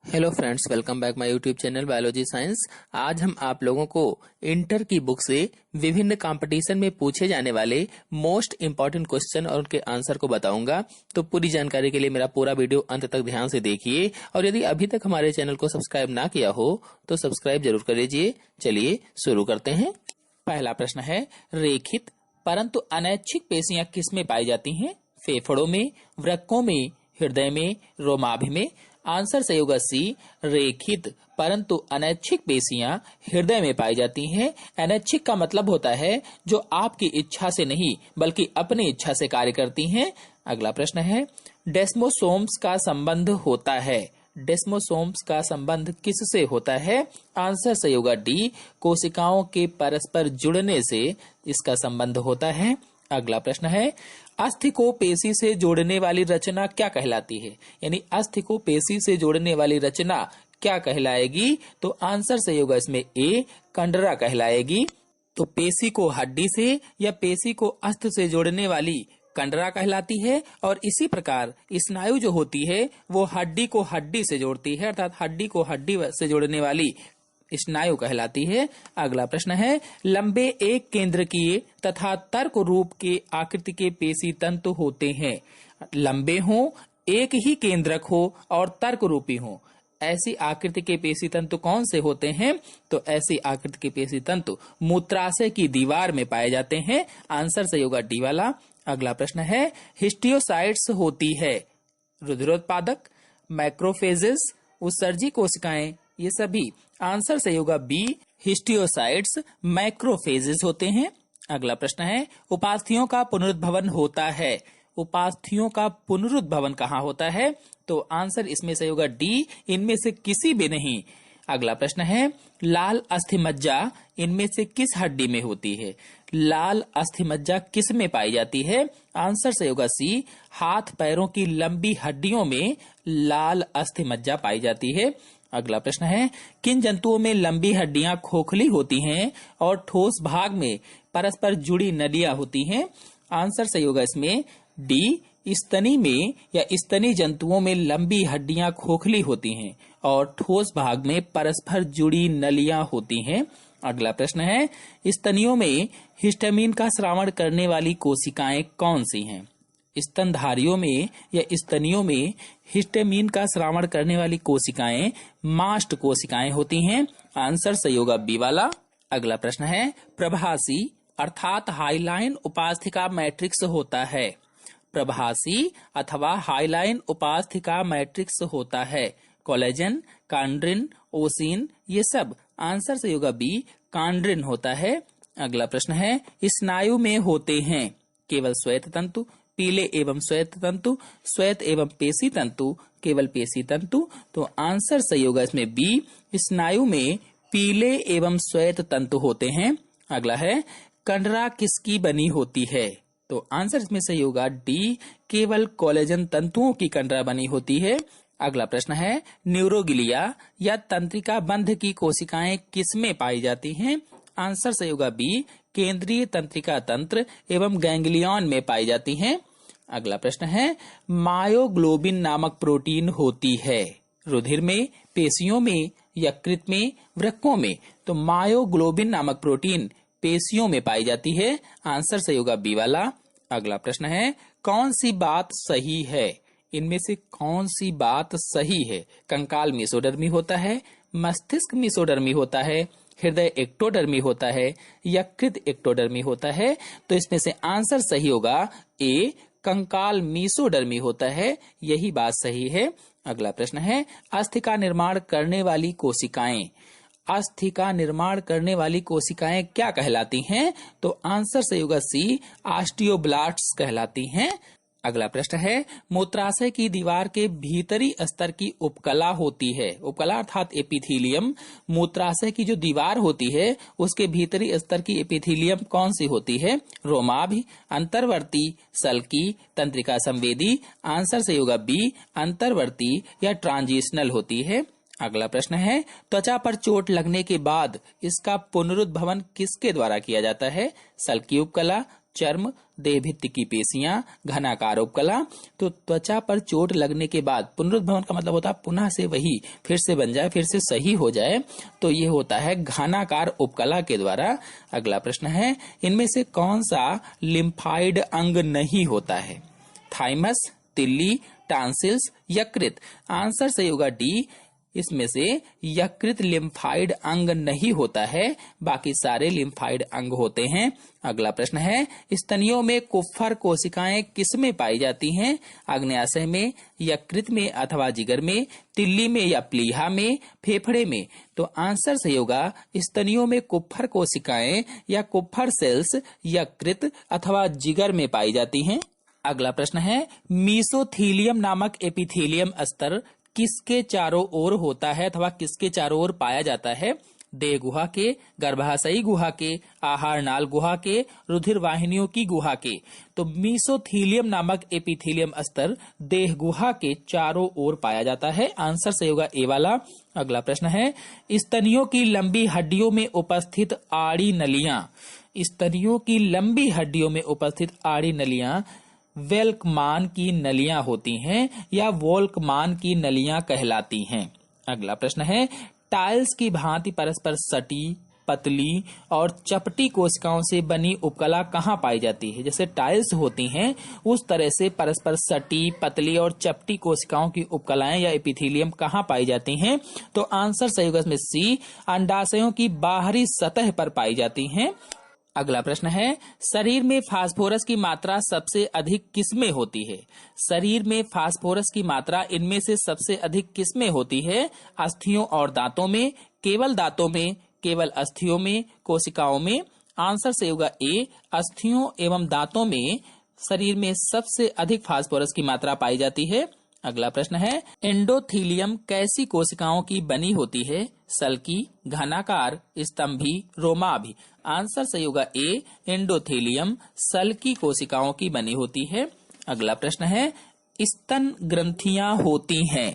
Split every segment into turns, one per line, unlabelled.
Hello friends, welcome back my YouTube channel biology science. आज हम आप लोगों को इंटर की बुक से विभिन्न कंपटीशन में पूछे जाने वाले मोस्ट इंपॉर्टेंट क्वेश्चन और उनके आंसर को बताऊंगा। तो पूरी जानकारी के लिए मेरा पूरा वीडियो अंत तक ध्यान से देखिए, और यदि अभी तक हमारे चैनल को सब्सक्राइब ना किया हो तो सब्सक्राइब जरूर कर लीजिए। चलिए शुरू करते हैं।
पहला प्रश्न है, रेखित परंतु अनैच्छिक पेशियां किसमें पाई जाती हैं? फेफड़ों में, वृक्कों में, हृदय में, रोमाभि में। आंसर सही होगा सी, रेखित परंतु अनैच्छिक पेशियां हृदय में पाई जाती हैं। अनैच्छिक का मतलब होता है जो आपकी इच्छा से नहीं बल्कि अपनी इच्छा से कार्य करती हैं। अगला प्रश्न है, डेस्मोसोम्स का संबंध होता है। डेस्मोसोम्स का संबंध किससे होता है? आंसर सही होगा डी, कोशिकाओं के परस्पर जुड़ने से इसका संबंध होता है। अगला प्रश्न है, अस्थि को पेशी से जोड़ने वाली रचना क्या कहलाती है? यानी अस्थि को पेशी से जोड़ने वाली रचना क्या कहलाएगी? तो आंसर सही होगा इसमें ए, कंडरा कहलाएगी। तो पेशी को हड्डी से या पेशी को अस्थि से जोड़ने वाली कंडरा कहलाती है, और इसी प्रकार स्नायु जो होती है वो हड्डी को हड्डी से जोड़ती है, अर्थात हड्डी को हड्डी से जोड़ने वाली स्नायु कहलाती है। अगला प्रश्न है, लंबे एक केंद्रकीय तथा तर्क रूप के आकृति के पेशी तंतु होते हैं। लंबे हो, एक ही केंद्रक हो और तर्क रूपी हो, ऐसी आकृति के पेशी तंतु कौन से होते हैं? तो ऐसी आकृति के पेशी तंतु मूत्राशय की दीवार में पाए जाते हैं। आंसर सही होगा डी वाला। अगला प्रश्न है, हिस्टियोसाइट्स होती है रुधिरोत्पादक, मैक्रोफेजेस, उत्सर्जी कोशिकाएं, ये सभी। आंसर सही होगा बी, हिस्टियोसाइट्स मैक्रोफेजेस होते हैं। अगला प्रश्न है, उपास्थियों का पुनरुद्भवन होता है। उपास्थियों का पुनरुद्भवन कहाँ होता है? तो आंसर इसमें सही होगा डी, इनमें से किसी भी नहीं। अगला प्रश्न है, लाल अस्थिमज्जा इनमें से किस हड्डी में होती है? लाल अस्थिमज्जा किस में पाई जाती है? आंसर सही होगा सी, हाथ पैरों की लंबी हड्डियों में लाल अस्थिमज्जा पाई जाती है। अगला प्रश्न है, किन जंतुओं में लंबी हड्डियां खोखली होती हैं और ठोस भाग में परस्पर जुड़ी नलियां होती हैं? आंसर सही होगा इसमें डी, स्तनी में या स्तनी जंतुओं में लंबी हड्डियां खोखली होती हैं और ठोस भाग में परस्पर जुड़ी नलियां होती हैं। अगला प्रश्न है, स्तनियों में हिस्टामिन का स्रावण करने वाली कोशिकाएं कौन सी हैं? स्तनधारियों में या स्तनियों में हिस्टामिन का स्रावण करने वाली कोशिकाएं मास्ट कोशिकाएं होती हैं। आंसर सही होगा बी वाला। अगला प्रश्न है, प्रभासी अर्थात हाइलाइन उपास्थिका मैट्रिक्स होता है। प्रभासी अथवा हाइलाइन उपास्थिका मैट्रिक्स होता है कोलेजन, कांड्रिन, ओसिन, ये सब। आंसर सही होगा बी, कांड्रिन होता है। अगला प्रश्न है, स्नायु में होते हैं केवल श्वेत तंतु, पीले एवं श्वेत तंतु, श्वेत एवं पेशी तंतु, केवल पेशी तंतु। तो आंसर सही होगा इसमें बी, स्नायु में पीले एवं श्वेत तंतु होते हैं। अगला है, कंडरा किसकी बनी होती है? तो आंसर इसमें सही होगा डी, केवल कोलेजन तंतुओं की कंडरा बनी होती है। अगला प्रश्न है, न्यूरोगिलिया या तंत्रिका बंध की कोशिकाएं किसमें पाई जाती हैं? आंसर सही होगा बी, केंद्रीय तंत्रिका तंत्र एवं गैंग्लियन में पाई जाती हैं। अगला प्रश्न है, मायोग्लोबिन नामक प्रोटीन होती है रुधिर में, पेशियों में, यकृत में, वृक्कों में। तो मायोग्लोबिन नामक प्रोटीन पेशियों में पाई जाती है। आंसर सही होगा बी वाला। अगला प्रश्न है, कौन सी बात सही है? इनमें से कौन सी बात सही है? कंकाल मेसोडर्मी होता है, मस्तिष्क मेसोडर्मी होता है, हृदय एक्टोडर्मी होता है, यकृत एक्टोडर्मी होता है। तो इसमें से आंसर सही होगा ए, कंकाल मेसोडर्मी होता है, यही बात सही है। अगला प्रश्न है, अस्थि का निर्माण करने वाली कोशिकाएं, अस्थि का निर्माण करने वाली कोशिकाएं क्या कहलाती हैं? तो आंसर सही होगा सी, ऑस्टियोब्लास्ट्स कहलाती हैं। अगला प्रश्न है, मूत्राशय की दीवार के भीतरी स्तर की उपकला होती है। उपकला अर्थात एपिथीलियम, मूत्राशय की जो दीवार होती है उसके भीतरी स्तर की एपिथीलियम कौन सी होती है? रोमाभि, अंतर्वर्ती, सल्की, तंत्रिका संवेदी। आंसर सही होगा बी, अंतर्वर्ती या ट्रांजिशनल होती है। अगला प्रश्न है, त्वचा पर चोट लगने के बाद इसका पुनरुद्भवन किसके द्वारा किया जाता है? सल्की उपकला, चर्म, देह भित्ति की पेशियां, घनाकार उपकला। तो त्वचा पर चोट लगने के बाद पुनरुद्भवन का मतलब होता है पुनः से वही फिर से बन जाए, फिर से सही हो जाए, तो ये होता है घनाकार उपकला के द्वारा। अगला प्रश्न है, इनमें से कौन सा लिम्फाइड अंग नहीं होता है? थाइमस, तिल्ली, टांसिल्स, यकृत। आंसर सही होगा डी, इसमें से यकृत लिम्फाइड अंग नहीं होता है, बाकी सारे लिम्फाइड अंग होते हैं। अगला प्रश्न है, स्तनियों में कुप्फर कोशिकाएं किसमें पाई जाती हैं? आग्नेयाशय में, यकृत में अथवा जिगर में, तिल्ली में या प्लीहा में, फेफड़े में। तो आंसर सही होगा स्तनियों में कुप्फर कोशिकाएं या कुप्फर सेल्स यकृत अथवा जिगर में पाई जाती हैं। अगला प्रश्न है, मीसोथीलियम नामक एपिथेलियम स्तर किसके चारों ओर होता है अथवा किसके चारों ओर पाया जाता है? देह गुहा के, गर्भाशयी गुहा के, आहार नाल गुहा के, रुधिर वाहिनियों की गुहा के। तो मीसोथीलियम नामक एपिथेलियम स्तर देह गुहा के चारों ओर पाया जाता है। आंसर सही होगा ए वाला। अगला प्रश्न है, स्तनियों की लंबी हड्डियों में उपस्थित आड़ी नलियां, स्तनियों की लंबी हड्डियों में उपस्थित आड़ी नलियां वेल्कमान की नलियां होती हैं या वोल्कमान की नलियां कहलाती हैं। अगला प्रश्न है, टाइल्स की भांति परस्पर सटी, पतली और चपटी कोशिकाओं से बनी उपकला कहाँ पाई जाती है? जैसे टाइल्स होती हैं उस तरह से परस्पर सटी, पतली और चपटी कोशिकाओं की उपकलाएं या एपिथेलियम कहाँ पाई जाती हैं? तो आंसर सही होगा इसमें सी, अंडाशयों की बाहरी सतह पर पाई जाती हैं। अगला प्रश्न है, शरीर में फास्फोरस की मात्रा सबसे अधिक किसमें होती है? शरीर में फास्फोरस की मात्रा इनमें से सबसे अधिक किसमें होती है? अस्थियों और दांतों में, केवल दांतों में, केवल अस्थियों में, कोशिकाओं में। आंसर सही होगा ए, अस्थियों एवं दांतों में शरीर में सबसे अधिक फास्फोरस की मात्रा पाई जाती है। अगला प्रश्न है, एंडोथीलियम कैसी कोशिकाओं की बनी होती है? सल्की, घनाकार, स्तंभी, रोमाभि। आंसर सही होगा ए, एंडोथीलियम सल्की कोशिकाओं की बनी होती है। अगला प्रश्न है, स्तन ग्रंथियां होती हैं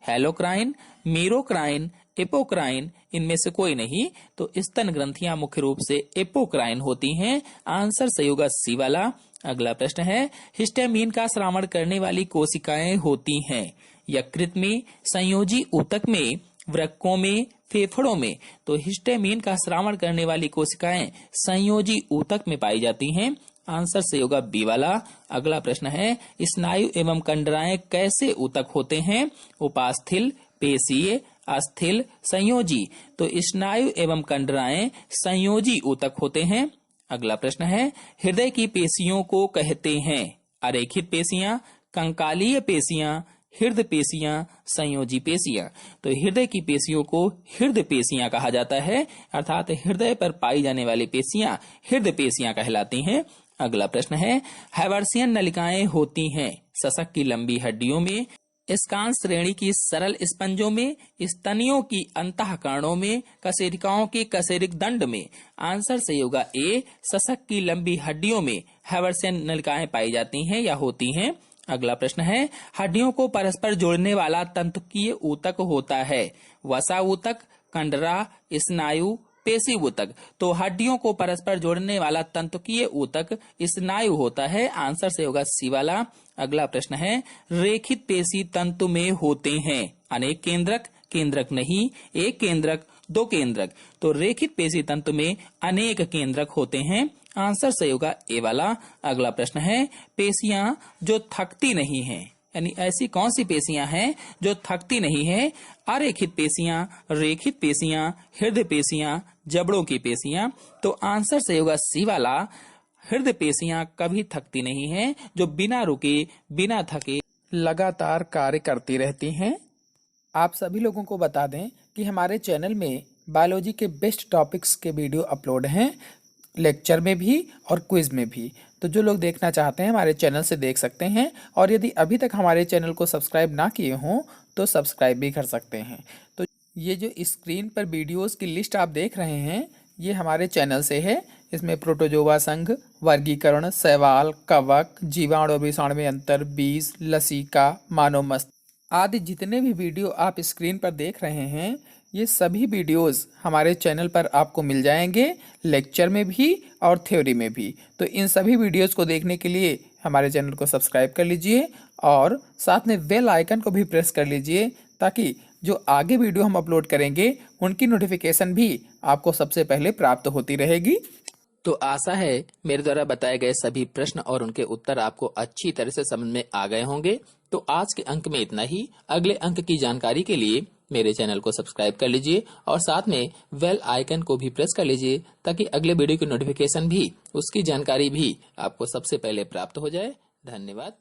हेलोक्राइन, मीरोक्राइन, एपोक्राइन, इनमें से कोई नहीं। तो स्तन ग्रंथियां मुख्य रूप से एपोक्राइन होती हैं। आंसर सही होगा सी वाला। अगला प्रश्न है, हिस्टामिन का स्रावण करने वाली कोशिकाएं होती हैं यकृत में, संयोजी ऊतक में, वृक्कों में, फेफड़ों में। तो हिस्टामिन का स्रावण करने वाली कोशिकाएं संयोजी ऊतक में पाई जाती हैं। आंसर सही होगा बी वाला। अगला प्रश्न है, स्नायु एवं कंडराएं कैसे ऊतक होते हैं? उपास्थल, पेशीय, अस्थिल, संयोजी। तो स्नायु एवं कंडराएं संयोजी ऊतक होते हैं। अगला प्रश्न है, हृदय की पेशियों को कहते हैं अरेखित पेशियां, कंकालीय पेशियां, हृदय पेशियां, संयोजी पेशियां। तो हृदय की पेशियों को हृदय पेशियां कहा जाता है, अर्थात हृदय पर पाई जाने वाली पेशियां हृदय पेशियां कहलाती हैं। अगला प्रश्न है, हैवर्सियन नलिकाएं होती हैं सशक की लंबी हड्डियों में, स्कांस श्रेणी की सरल स्पंजों में, स्तनियों की अंतःकरणों में, कशेरुकाओं के कशेरुक दंड में। आंसर सही होगा ए, सशक की लंबी हड्डियों में हैवर्सियन नलिकाएं पाई जाती हैं या होती हैं। अगला प्रश्न है, हड्डियों को परस्पर जोड़ने वाला तंतुकीय ऊतक होता है वसा ऊतक, कंडरा, स्नायु, पेशी ऊतक। तो हड्डियों को परस्पर जोड़ने वाला तंतुकीय ऊतक स्नायु होता है। आंसर से होगा सी वाला। अगला प्रश्न है, रेखित पेशी तंतु में होते हैं अनेक केंद्रक, केंद्रक नहीं, एक केंद्रक, दो केंद्रक। तो रेखित पेशी तंतु में अनेक केंद्रक होते हैं। आंसर सही होगा ए वाला। अगला प्रश्न है, पेशियां जो थकती नहीं हैं, यानी ऐसी कौन सी पेशियां हैं जो थकती नहीं है? अरेखित पेशियां, रेखित पेशियां, हृदय पेशियां, जबड़ों की पेशियां। तो आंसर सही होगा सी वाला। हृदय पेशियां कभी थकती नहीं हैं, जो बिना रुके, बिना थके लगातार कार्य करती रहती हैं। आप सभी लोगों को बता दें कि हमारे चैनल में बायोलॉजी के बेस्ट टॉपिक्स के वीडियो अपलोड हैं, लेक्चर में भी और क्विज में भी। तो जो लोग देखना चाहते हैं हमारे चैनल से देख सकते हैं, और यदि अभी तक हमारे चैनल को सब्सक्राइब ना किए हों तो सब्सक्राइब भी कर सकते हैं। तो ये जो स्क्रीन पर वीडियोस की लिस्ट आप देख रहे हैं, ये हमारे चैनल से है। इसमें प्रोटोजोआ संघ, वर्गीकरण, शैवाल, कवक, जीवाणु विषाणु में अंतर, बीज, लसिका, मानव मस्तिष्क आदि जितने भी वीडियो आप स्क्रीन पर देख रहे हैं,
ये सभी वीडियोस हमारे चैनल पर आपको मिल जाएंगे, लेक्चर में भी और थ्योरी में भी। तो इन सभी वीडियोस को देखने के लिए हमारे चैनल को सब्सक्राइब कर लीजिए और साथ में बेल आइकन को भी प्रेस कर लीजिए, ताकि जो आगे वीडियो हम अपलोड करेंगे उनकी नोटिफिकेशन भी आपको सबसे पहले प्राप्त होती रहेगी।
तो आशा है मेरे द्वारा बताए गए सभी प्रश्न और उनके उत्तर आपको अच्छी तरह से समझ में आ गए होंगे। तो आज के अंक में इतना ही। अगले अंक की जानकारी के लिए मेरे चैनल को सब्सक्राइब कर लीजिए और साथ में बेल आइकन को भी प्रेस कर लीजिए, ताकि अगले वीडियो की नोटिफिकेशन भी, उसकी जानकारी भी आपको सबसे पहले प्राप्त हो जाए। धन्यवाद।